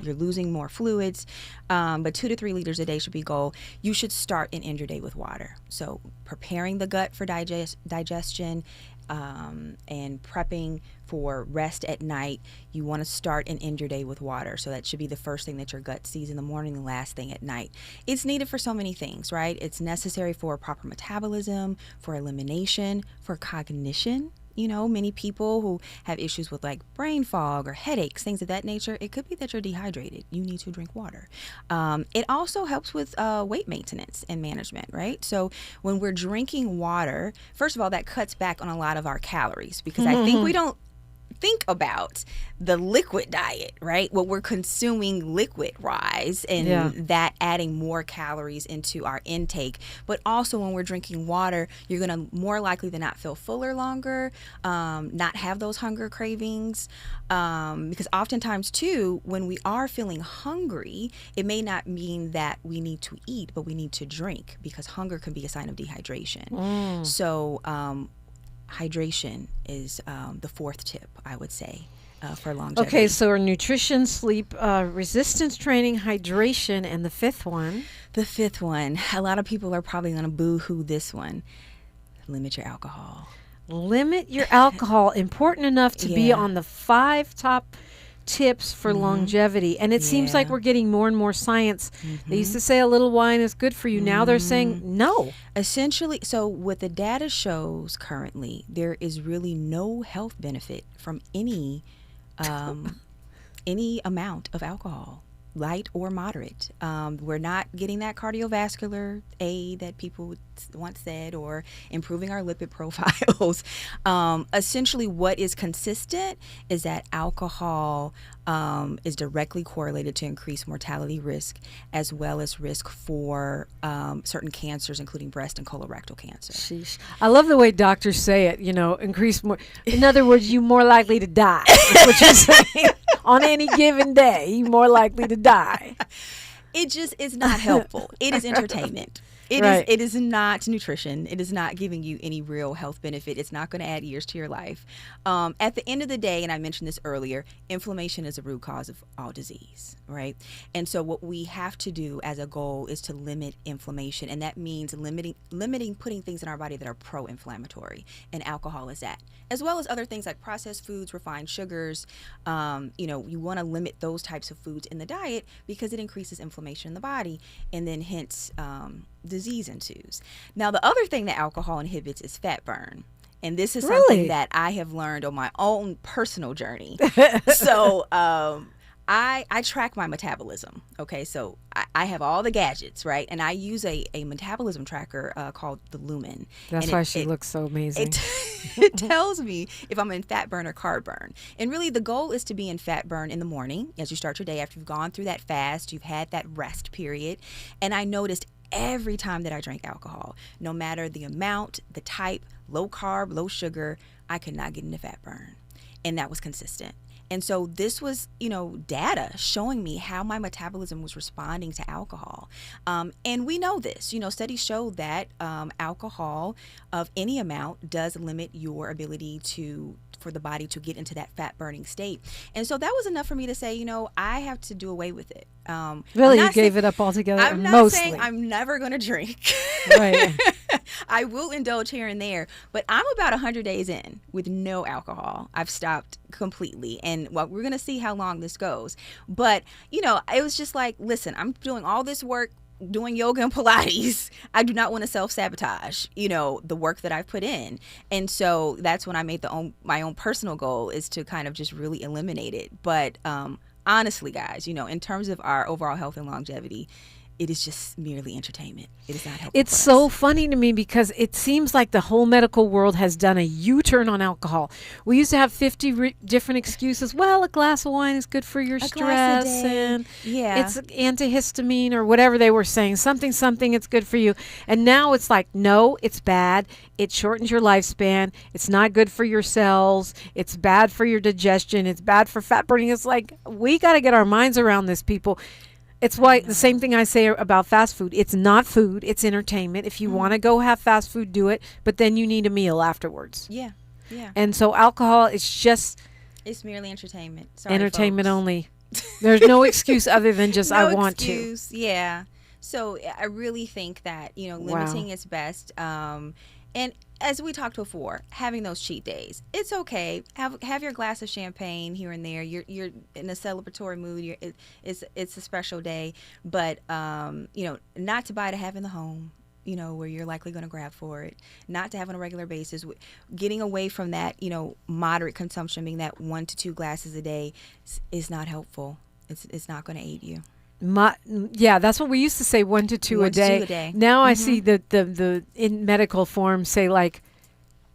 losing more fluids. But 2 to 3 liters a day should be goal. You should start and end your day with water. So preparing the gut for digestion and prepping for rest at night, you want to start and end your day with water. So that should be the first thing that your gut sees in the morning, the last thing at night. It's needed for so many things, right? It's necessary for proper metabolism, for elimination, for cognition. You know, many people who have issues with like brain fog or headaches, things of that nature, it could be that you're dehydrated. You need to drink water. It also helps with weight maintenance and management, right? So when we're drinking water, first of all, that cuts back on a lot of our calories because I think we don't think about the liquid diet, right? What we're consuming liquid-wise and that adding more calories into our intake. But also when we're drinking water, you're going to more likely than not feel fuller longer, not have those hunger cravings. Because oftentimes, too, when we are feeling hungry, it may not mean that we need to eat, but we need to drink because hunger can be a sign of dehydration. So hydration is the 4th tip, I would say, for longevity. Okay, so our nutrition, sleep, resistance training, hydration, and the 5th one. The 5th one, a lot of people are probably going to boo-hoo this one. Limit your alcohol. Limit your alcohol. Important enough to be on the 5 top tips for longevity. And it seems like we're getting more and more science. They used to say a little wine is good for you. Now they're saying no. Essentially, so what the data shows currently, there is really no health benefit from any amount of alcohol, light or moderate. We're not getting that cardiovascular aid that people once said, or improving our lipid profiles. Essentially, what is consistent is that alcohol is directly correlated to increased mortality risk, as well as risk for certain cancers, including breast and colorectal cancer. Sheesh. I love the way doctors say it, increase more. In other words, you're more likely to die. That's what you're saying. On any given day, you're more likely to die. It just is not helpful. It is entertainment. It is not nutrition. It is not giving you any real health benefit. It's not going to add years to your life. At the end of the day, and I mentioned this earlier, inflammation is a root cause of all disease, right? And so what we have to do as a goal is to limit inflammation, and that means limiting putting things in our body that are pro-inflammatory, and alcohol is that, as well as other things like processed foods, refined sugars. You want to limit those types of foods in the diet because it increases inflammation in the body, and then hence disease ensues. Now, the other thing that alcohol inhibits is fat burn. And this is something that I have learned on my own personal journey. So I track my metabolism. Okay, so I have all the gadgets, right? And I use a metabolism tracker called the Lumen. That's why she looks so amazing. It tells me if I'm in fat burn or carb burn. And really the goal is to be in fat burn in the morning as you start your day after you've gone through that fast, you've had that rest period. And I noticed every time that I drank alcohol, no matter the amount, the type, low carb, low sugar, I could not get into fat burn. And that was consistent. And so this was, data showing me how my metabolism was responding to alcohol. And we know this, studies show that alcohol of any amount does limit your ability for the body to get into that fat burning state. And so that was enough for me to say, I have to do away with it. Really, you gave it up altogether? I'm not saying I'm never going to drink. Right. I will indulge here and there, but I'm about 100 days in with no alcohol. I've stopped completely. And we're going to see how long this goes. But, it was just like, listen, I'm doing all this work, doing yoga and Pilates. I do not want to self-sabotage, the work that I've put in. And so that's when I made my own personal goal is to kind of just really eliminate it. But honestly, guys, in terms of our overall health and longevity, it is just merely entertainment. It is not helpful. It's so funny to me because it seems like the whole medical world has done a U-turn on alcohol. We used to have 50 different excuses. Well, a glass of wine is good for your stress, and it's antihistamine or whatever they were saying. Something, it's good for you. And now it's like, no, it's bad. It shortens your lifespan. It's not good for your cells. It's bad for your digestion. It's bad for fat burning. It's like, we got to get our minds around this, people. It's why the same thing I say about fast food. It's not food. It's entertainment. If you want to go have fast food, do it. But then you need a meal afterwards. Yeah. And so alcohol is just... It's merely entertainment. Sorry, entertainment folks. Only. There's no excuse other than just no I want excuse. to. Yeah. So I really think that, limiting is best. And as we talked before, having those cheat days, it's okay. Have your glass of champagne here and there. You're in a celebratory mood. It's a special day, but not to buy to have in the home. Where you're likely going to grab for it, not to have on a regular basis. Getting away from that, moderate consumption, being that 1 to 2 glasses a day, is not helpful. It's not going to aid you. That's what we used to say, 1 to 2 a day. Now I see the in medical forms say like,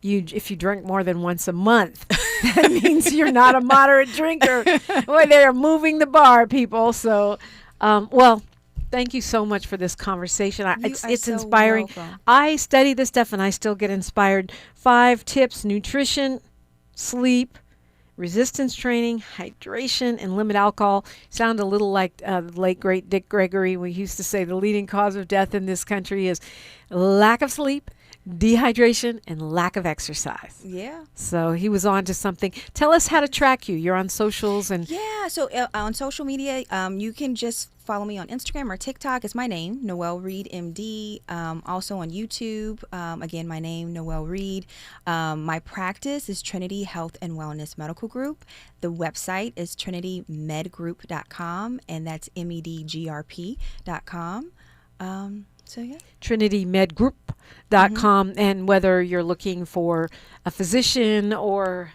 if you drink more than once a month, that means you're not a moderate drinker. Well, they're moving the bar, people. So, thank you so much for this conversation. It's so inspiring. Welcome. I study this stuff and I still get inspired. 5 tips: nutrition, sleep, resistance training, hydration, and limit alcohol. Sound a little like the late great Dick Gregory. We used to say the leading cause of death in this country is lack of sleep, dehydration, and lack of exercise. Yeah. So he was on to something. Tell us how to track you. You're on socials and so on social media, you can just follow me on Instagram or TikTok. It's my name, Noelle Reid, MD. Also on YouTube, again, my name, Noelle Reid. My practice is Trinity Health and Wellness Medical Group. The website is trinitymedgroup.com, and that's medgrp.com. TrinityMedGroup.com. And whether you're looking for a physician or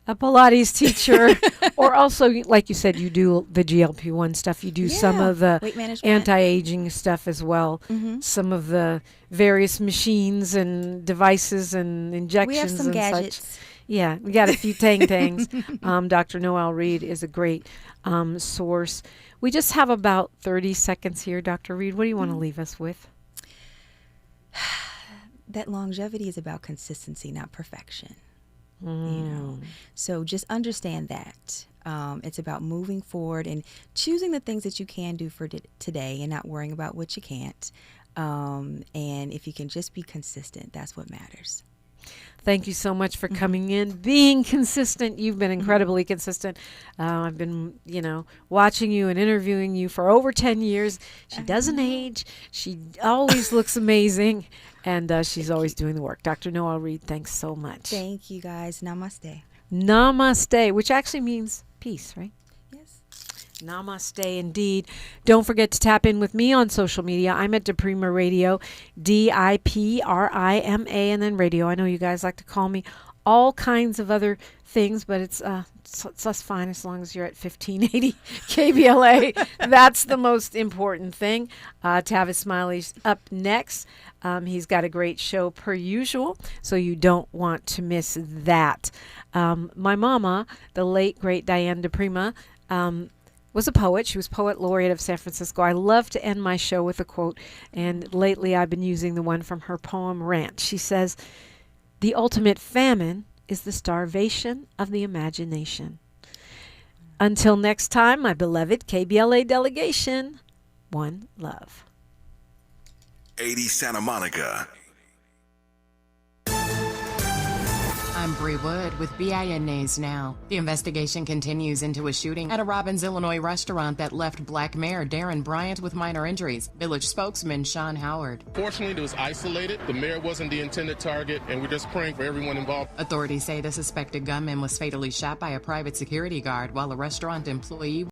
a Pilates teacher, or also, like you said, you do the GLP-1 stuff. You do some of the anti-aging stuff as well. Some of the various machines and devices and injections. We have some and gadgets. Such. Yeah, we got a few tangs. Dr. Noelle Reid is a great source. We just have about 30 seconds here, Dr. Reid. What do you want to leave us with? That longevity is about consistency, not perfection. So just understand that. It's about moving forward and choosing the things that you can do for today and not worrying about what you can't. And if you can just be consistent, that's what matters. Thank you so much for coming in, being consistent. You've been incredibly consistent. I've been, watching you and interviewing you for over 10 years. She doesn't age. She always looks amazing. And she's always doing the work. Dr. Noelle Reid, thanks so much. Thank you, guys. Namaste. Namaste, which actually means peace, right? Yes. Namaste, indeed. Don't forget to tap in with me on social media. I'm at DiPrima Radio, DiPrima, and then radio. I know you guys like to call me all kinds of other things, but it's just fine as long as you're at 1580 KBLA. That's the most important thing. Tavis Smiley's up next. He's got a great show per usual, so you don't want to miss that. My mama, the late, great Diane DiPrima, was a poet. She was poet laureate of San Francisco. I love to end my show with a quote, and lately I've been using the one from her poem Rant. She says, "The ultimate famine is the starvation of the imagination." Until next time, my beloved KBLA delegation, one love. 80 Santa Monica. I'm Bree Wood with BIN News Now. The investigation continues into a shooting at a Robbins, Illinois restaurant that left Black Mayor Darren Bryant with minor injuries. Village spokesman Sean Howard. Fortunately, it was isolated. The mayor wasn't the intended target, and we're just praying for everyone involved. Authorities say the suspected gunman was fatally shot by a private security guard while a restaurant employee